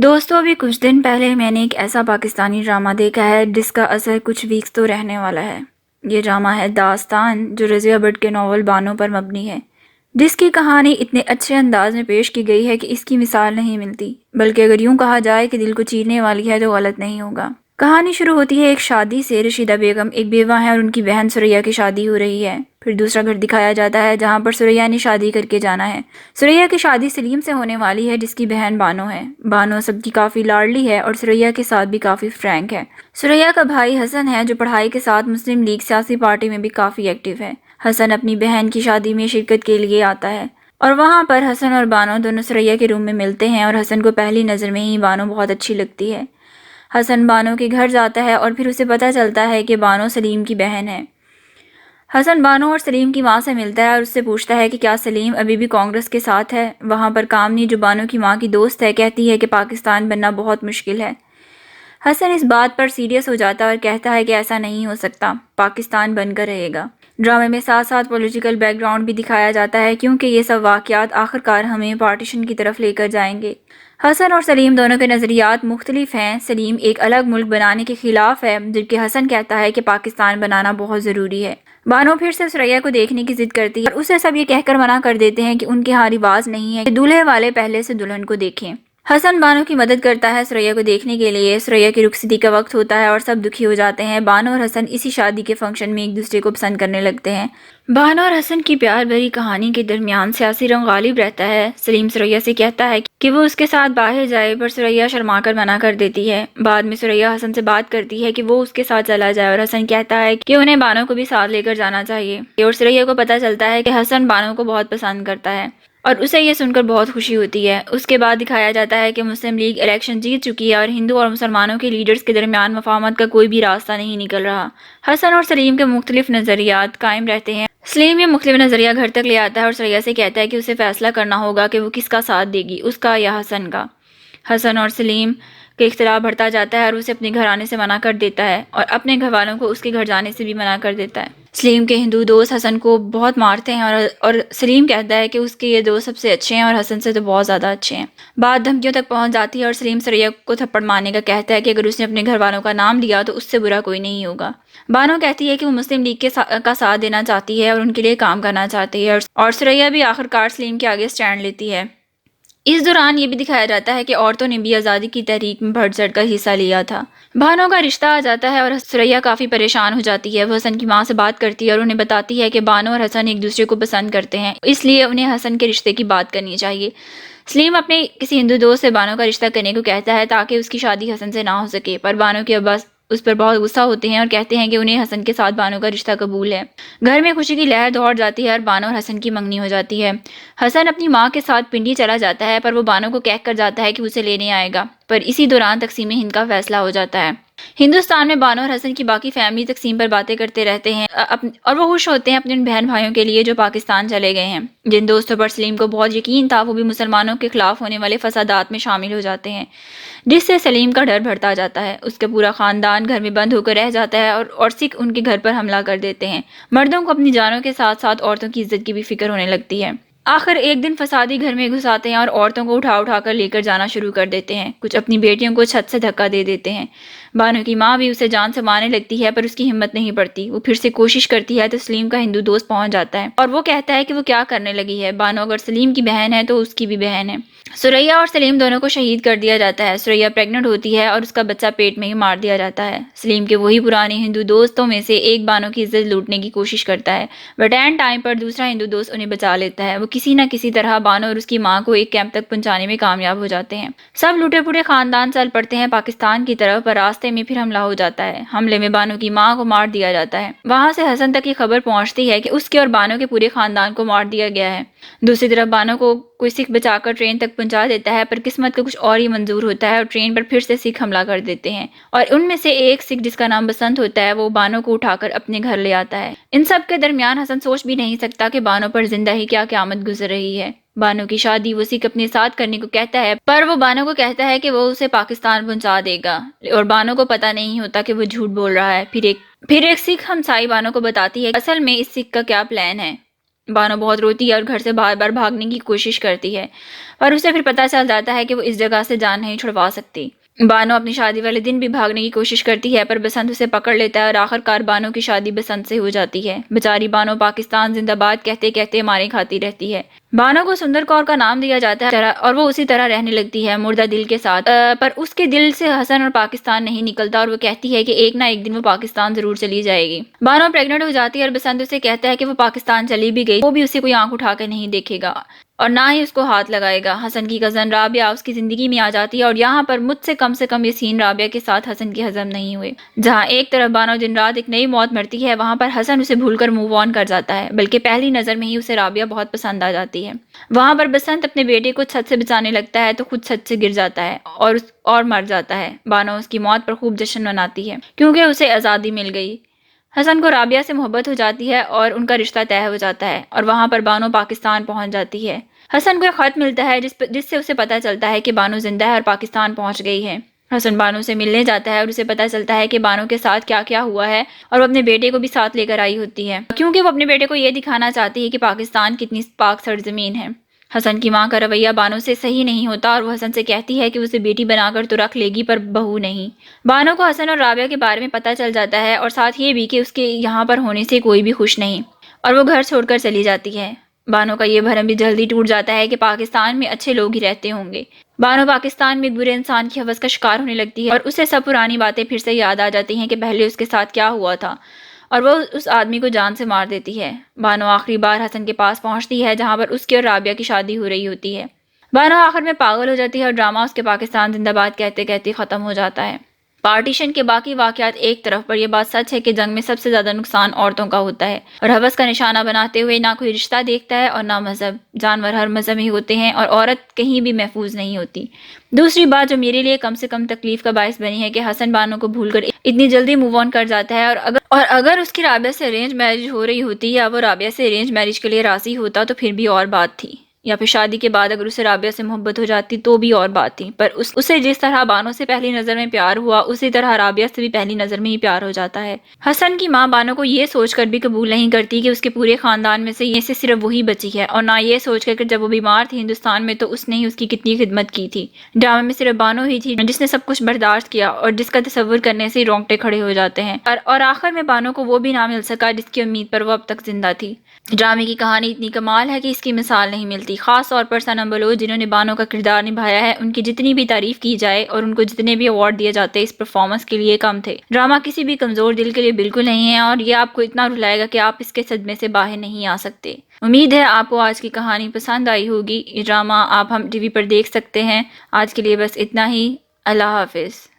دوستوں ابھی کچھ دن پہلے میں نے ایک ایسا پاکستانی ڈرامہ دیکھا ہے جس کا اثر کچھ ویکس تو رہنے والا ہے۔ یہ ڈرامہ ہے داستان، جو رضیہ بٹ کے ناول بانو پر مبنی ہے، جس کی کہانی اتنے اچھے انداز میں پیش کی گئی ہے کہ اس کی مثال نہیں ملتی، بلکہ اگر یوں کہا جائے کہ دل کو چیرنے والی ہے تو غلط نہیں ہوگا۔ کہانی شروع ہوتی ہے ایک شادی سے۔ رشیدہ بیگم ایک بیوہ ہیں اور ان کی بہن سریا کی شادی ہو رہی ہے۔ پھر دوسرا گھر دکھایا جاتا ہے جہاں پر سریا نے شادی کر کے جانا ہے۔ سریا کی شادی سلیم سے ہونے والی ہے جس کی بہن بانو ہے۔ بانو سب کی کافی لاڈلی ہے اور سریا کے ساتھ بھی کافی فرینک ہے۔ سریا کا بھائی حسن ہے جو پڑھائی کے ساتھ مسلم لیگ سیاسی پارٹی میں بھی کافی ایکٹیو ہے۔ حسن اپنی بہن کی شادی میں شرکت کے لیے آتا ہے اور وہاں پر حسن اور بانو دونوں سریا کے روم میں ملتے ہیں اور حسن کو پہلی نظر میں ہی بانو بہت اچھی لگتی ہے۔ حسن بانو کے گھر جاتا ہے اور پھر اسے پتہ چلتا ہے کہ بانو سلیم کی بہن ہے۔ حسن بانو اور سلیم کی ماں سے ملتا ہے اور اس سے پوچھتا ہے کہ کیا سلیم ابھی بھی کانگریس کے ساتھ ہے۔ وہاں پر کامنی، جو بانو کی ماں کی دوست ہے، کہتی ہے کہ پاکستان بننا بہت مشکل ہے۔ حسن اس بات پر سیریس ہو جاتا ہے اور کہتا ہے کہ ایسا نہیں ہو سکتا، پاکستان بن کر رہے گا۔ ڈرامے میں ساتھ ساتھ پولیٹیکل بیک گراؤنڈ بھی دکھایا جاتا ہے کیونکہ یہ سب واقعات آخرکار ہمیں پارٹیشن کی طرف لے کر جائیں گے۔ حسن اور سلیم دونوں کے نظریات مختلف ہیں۔ سلیم ایک الگ ملک بنانے کے خلاف ہے جبکہ حسن کہتا ہے کہ پاکستان بنانا بہت ضروری ہے۔ بانو پھر سے سریا کو دیکھنے کی ضد کرتی ہے اور اسے سب یہ کہہ کر منع کر دیتے ہیں کہ ان کے ہاں رواج نہیں ہے کہ دولہے والے پہلے سے دلہن کو دیکھیں۔ حسن بانو کی مدد کرتا ہے سریا کو دیکھنے کے لیے۔ سریا کی رخصتی کا وقت ہوتا ہے اور سب دکھی ہو جاتے ہیں۔ بانو اور حسن اسی شادی کے فنکشن میں ایک دوسرے کو پسند کرنے لگتے ہیں۔ بانو اور حسن کی پیار بھری کہانی کے درمیان سیاسی رنگ غالب رہتا ہے۔ سلیم سریا سے کہتا ہے کہ وہ اس کے ساتھ باہر جائے پر سریا شرما کر منع کر دیتی ہے۔ بعد میں سریا حسن سے بات کرتی ہے کہ وہ اس کے ساتھ چلا جائے اور حسن کہتا ہے کہ انہیں بانو کو بھی ساتھ لے کر جانا چاہیے اور سریا کو پتہ چلتا ہے کہ حسن بانو کو بہت پسند کرتا ہے اور اسے یہ سن کر بہت خوشی ہوتی ہے۔ اس کے بعد دکھایا جاتا ہے کہ مسلم لیگ الیکشن جیت چکی ہے اور ہندو اور مسلمانوں کے لیڈرز کے درمیان مفاہمت کا کوئی بھی راستہ نہیں نکل رہا۔ حسن اور سلیم کے مختلف نظریات قائم رہتے ہیں۔ سلیم یہ مختلف نظریہ گھر تک لے آتا ہے اور سریا سے کہتا ہے کہ اسے فیصلہ کرنا ہوگا کہ وہ کس کا ساتھ دے گی، اس کا یا حسن کا۔ حسن اور سلیم کے اختلاف بڑھتا جاتا ہے اور اسے اپنے گھر آنے سے منع کر دیتا ہے اور اپنے گھر والوں کو اس کے گھر جانے سے بھی منع کر دیتا ہے۔ سلیم کے ہندو دوست حسن کو بہت مارتے ہیں اور سلیم کہتا ہے کہ اس کے یہ دوست سب سے اچھے ہیں اور حسن سے تو بہت زیادہ اچھے ہیں۔ بات دھمکیوں تک پہنچ جاتی ہے اور سلیم سریا کو تھپڑ مارنے کا کہتا ہے کہ اگر اس نے اپنے گھر والوں کا نام لیا تو اس سے برا کوئی نہیں ہوگا۔ بانو کہتی ہے کہ وہ مسلم لیگ کا ساتھ دینا چاہتی ہے اور ان کے لیے کام کرنا چاہتی ہے اور سریا بھی آخرکار سلیم کے آگے سٹینڈ لیتی ہے۔ اس دوران یہ بھی دکھایا جاتا ہے کہ عورتوں نے بھی آزادی کی تحریک میں بڑھ چڑھ کر حصہ لیا تھا۔ بانو کا رشتہ آ جاتا ہے اور سریا کافی پریشان ہو جاتی ہے۔ وہ حسن کی ماں سے بات کرتی ہے اور انہیں بتاتی ہے کہ بانو اور حسن ایک دوسرے کو پسند کرتے ہیں، اس لیے انہیں حسن کے رشتے کی بات کرنی چاہیے۔ سلیم اپنے کسی ہندو دوست سے بانو کا رشتہ کرنے کو کہتا ہے تاکہ اس کی شادی حسن سے نہ ہو سکے، پر بانو کے ابا اس پر بہت غصہ ہوتے ہیں اور کہتے ہیں کہ انہیں حسن کے ساتھ بانو کا رشتہ قبول ہے۔ گھر میں خوشی کی لہر دوڑ جاتی ہے اور بانو اور حسن کی منگنی ہو جاتی ہے۔ حسن اپنی ماں کے ساتھ پنڈی چلا جاتا ہے پر وہ بانو کو کہہ کر جاتا ہے کہ اسے لینے آئے گا، پر اسی دوران تقسیم ہند کا فیصلہ ہو جاتا ہے۔ ہندوستان میں بانو اور حسن کی باقی فیملی تقسیم پر باتیں کرتے رہتے ہیں اور وہ خوش ہوتے ہیں اپنے ان بہن بھائیوں کے لیے جو پاکستان چلے گئے ہیں۔ جن دوستوں پر سلیم کو بہت یقین تھا وہ بھی مسلمانوں کے خلاف ہونے والے فسادات میں شامل ہو جاتے ہیں، جس سے سلیم کا ڈر بڑھتا جاتا ہے۔ اس کا پورا خاندان گھر میں بند ہو کر رہ جاتا ہے اور سکھ ان کے گھر پر حملہ کر دیتے ہیں۔ مردوں کو اپنی جانوں کے ساتھ ساتھ عورتوں کی عزت کی بھی فکر ہونے لگتی ہے۔ آخر ایک دن فسادی گھر میں گھس آتے ہیں اور عورتوں کو اٹھا اٹھا کر لے کر جانا شروع کر دیتے ہیں۔ کچھ اپنی بیٹیوں کو چھت سے دھکا دے دیتے ہیں۔ بانو کی ماں بھی اسے جان سے مارنے لگتی ہے پر اس کی ہمت نہیں پڑتی۔ وہ پھر سے کوشش کرتی ہے تو سلیم کا ہندو دوست پہنچ جاتا ہے اور وہ کہتا ہے کہ وہ کیا کرنے لگی ہے۔ بانو اگر سلیم کی بہن ہے تو اس کی بھی بہن ہے۔ سریا اور سلیم دونوں کو شہید کر دیا جاتا ہے۔ سریا پریگننٹ ہوتی ہے اور اس کا بچہ پیٹ میں ہی مار دیا جاتا ہے۔ سلیم کے وہی پرانے ہندو دوستوں میں سے ایک بانو کی عزت لوٹنے کی کوشش کرتا ہے بٹ اینڈ ٹائم پر دوسرا ہندو دوست انہیں بچا لیتا ہے۔ وہ کسی نہ کسی طرح بانو اور اس کی ماں کو ایک کیمپ تک پہنچانے میں کامیاب ہو جاتے ہیں۔ سب لوٹے پوٹے خاندان چل پڑتے ہیں پاکستان کی طرف، پر راستے میں پھر حملہ ہو جاتا ہے۔ حملے میں بانو کی ماں کو مار دیا جاتا ہے۔ وہاں سے حسن تک یہ خبر پہنچتی ہے کہ اس کے اور بانو کے پورے خاندان کو مار دیا گیا ہے۔ دوسری طرف بانو کو کوئی سکھ بچا کر ٹرین تک پہنچا دیتا ہے پر قسمت کا کچھ اور ہی منظور ہوتا ہے اور ٹرین پر پھر سے سکھ حملہ کر دیتے ہیں اور ان میں سے ایک سکھ جس کا نام بسنت ہوتا ہے وہ بانو کو اٹھا کر اپنے گھر لے آتا ہے۔ ان سب کے درمیان حسن سوچ بھی نہیں سکتا کہ بانو پر زندہ ہی کیا قیامت گزر رہی ہے۔ بانو کی شادی وہ سکھ اپنے ساتھ کرنے کو کہتا ہے پر وہ بانو کو کہتا ہے کہ وہ اسے پاکستان پہنچا دے گا اور بانو کو پتہ نہیں ہوتا کہ وہ جھوٹ بول رہا ہے۔ پھر ایک سکھ ہمسائی بانو کو بتاتی ہے اصل میں اس سکھ کا کیا پلان ہے۔ بانو بہت روتی ہے اور گھر سے بار بار بھاگنے کی کوشش کرتی ہے، پر اسے پھر پتہ چل جاتا ہے کہ وہ اس جگہ سے جان نہیں چھڑوا سکتی۔ بانو اپنی شادی والے دن بھی بھاگنے کی کوشش کرتی ہے، پر بسنت اسے پکڑ لیتا ہے اور آخر کار بانو کی شادی بسنت سے ہو جاتی ہے۔ بیچاری بانو پاکستان زندہ باد کہتے کہتے مارے کھاتی رہتی ہے۔ بانو کو سندر کور کا نام دیا جاتا ہے اور وہ اسی طرح رہنے لگتی ہے مردہ دل کے ساتھ، پر اس کے دل سے حسن اور پاکستان نہیں نکلتا اور وہ کہتی ہے کہ ایک نہ ایک دن وہ پاکستان ضرور چلی جائے گی۔ بانو پریگننٹ ہو جاتی ہے اور بسنت اسے کہتا ہے کہ وہ پاکستان چلی بھی گئی وہ بھی اسے کوئی آنکھ اٹھا کے نہیں دیکھے گا اور نہ ہی اس کو ہاتھ لگائے گا۔ حسن کی کزن رابعہ اس کی زندگی میں آ جاتی ہے اور یہاں پر مجھ سے کم یہ سین رابعہ کے ساتھ حسن کے ہضم نہیں ہوئے۔ جہاں ایک طرف بانو دن رات ایک نئی موت مرتی ہے، وہاں پر حسن اسے بھول کر موو آن کر جاتا ہے، بلکہ پہلی نظر میں ہی اسے رابعہ بہت پسند آ جاتی ہے۔ وہاں پر بسنت اپنے بیٹے کو چھت سے بچانے لگتا ہے تو خود چھت سے گر جاتا ہے اور مر جاتا ہے۔ بانو اس کی موت پر خوب جشن مناتی ہے کیونکہ اسے آزادی مل گئی۔ حسن کو رابعہ سے محبت ہو جاتی ہے اور ان کا رشتہ طے ہو جاتا ہے اور وہاں پر بانو پاکستان پہنچ جاتی ہے۔ حسن کو ایک خط ملتا ہے جس سے اسے پتہ چلتا ہے کہ بانو زندہ ہے اور پاکستان پہنچ گئی ہے۔ حسن بانو سے ملنے جاتا ہے اور اسے پتہ چلتا ہے کہ بانو کے ساتھ کیا کیا ہوا ہے اور وہ اپنے بیٹے کو بھی ساتھ لے کر آئی ہوتی ہے کیونکہ وہ اپنے بیٹے کو یہ دکھانا چاہتی ہے کہ پاکستان کتنی پاک سرزمین ہے۔ حسن کی ماں کا رویہ بانو سے صحیح نہیں ہوتا اور وہ حسن سے کہتی ہے کہ اسے بیٹی بنا کر تو رکھ لے گی پر بہو نہیں۔ بانو کو حسن اور رابعہ کے بارے میں پتہ چل جاتا ہے اور ساتھ یہ بھی کہ اس کے یہاں پر ہونے سے کوئی بھی خوش نہیں اور وہ گھر چھوڑ کر چلی جاتی ہے۔ بانو کا یہ بھرم بھی جلدی ٹوٹ جاتا ہے کہ پاکستان میں اچھے لوگ ہی رہتے ہوں گے۔ بانو پاکستان میں ایک برے انسان کی ہوس کا شکار ہونے لگتی ہے اور اسے سب پرانی باتیں پھر سے یاد آ جاتی ہیں کہ پہلے اس کے ساتھ کیا ہوا تھا اور وہ اس آدمی کو جان سے مار دیتی ہے۔ بانو آخری بار حسن کے پاس پہنچتی ہے جہاں پر اس کی اور رابعہ کی شادی ہو رہی ہوتی ہے۔ بانو آخر میں پاگل ہو جاتی ہے اور ڈرامہ اس کے پاکستان زندہ باد کہتے کہتے ختم ہو جاتا ہے۔ پارٹیشن کے باقی واقعات ایک طرف پر یہ بات سچ ہے کہ جنگ میں سب سے زیادہ نقصان عورتوں کا ہوتا ہے اور ہوس کا نشانہ بناتے ہوئے نہ کوئی رشتہ دیکھتا ہے اور نہ مذہب۔ جانور ہر مذہب ہی ہوتے ہیں اور عورت کہیں بھی محفوظ نہیں ہوتی۔ دوسری بات جو میرے لیے کم سے کم تکلیف کا باعث بنی ہے کہ حسن بانو کو بھول کر اتنی جلدی موو آن کر جاتا ہے اور اگر اس کی رابعہ سے ارینج میرج ہو رہی ہوتی یا وہ رابعہ سے ارینج میرج کے لیے راضی ہوتا تو پھر بھی اور بات تھی، یا پھر شادی کے بعد اگر اسے رابعہ سے محبت ہو جاتی تو بھی اور بات تھی، پر اسے جس طرح بانو سے پہلی نظر میں پیار ہوا اسی طرح رابعہ سے بھی پہلی نظر میں ہی پیار ہو جاتا ہے۔ حسن کی ماں بانو کو یہ سوچ کر بھی قبول نہیں کرتی کہ اس کے پورے خاندان میں سے صرف وہی بچی ہے اور نہ یہ سوچ کر کہ جب وہ بیمار تھی ہندوستان میں تو اس نے ہی اس کی کتنی خدمت کی تھی۔ ڈرامے میں صرف بانو ہی تھی جس نے سب کچھ برداشت کیا اور جس کا تصور کرنے سے ہی رونگٹے کھڑے ہو جاتے ہیں اور آخر میں بانو کو وہ بھی نہ مل سکا جس کی امید پر وہ اب تک زندہ تھی۔ ڈرامے کی کہانی اتنی کمال ہے کہ اس کی مثال نہیں ملتی، خاص طور پر سنم بلوچ جنہوں نے بانو کا کردار نبھایا ہے، ان کی جتنی بھی تعریف کی جائے اور ان کو جتنے بھی ایوارڈ دیے جاتے اس پرفارمنس کے لیے کم تھے۔ ڈرامہ کسی بھی کمزور دل کے لیے بالکل نہیں ہے اور یہ آپ کو اتنا رلائے گا کہ آپ اس کے صدمے سے باہر نہیں آ سکتے۔ امید ہے آپ کو آج کی کہانی پسند آئی ہوگی۔ یہ ڈرامہ آپ ہم ٹی وی پر دیکھ سکتے ہیں۔ آج کے لیے بس اتنا ہی۔ اللہ حافظ۔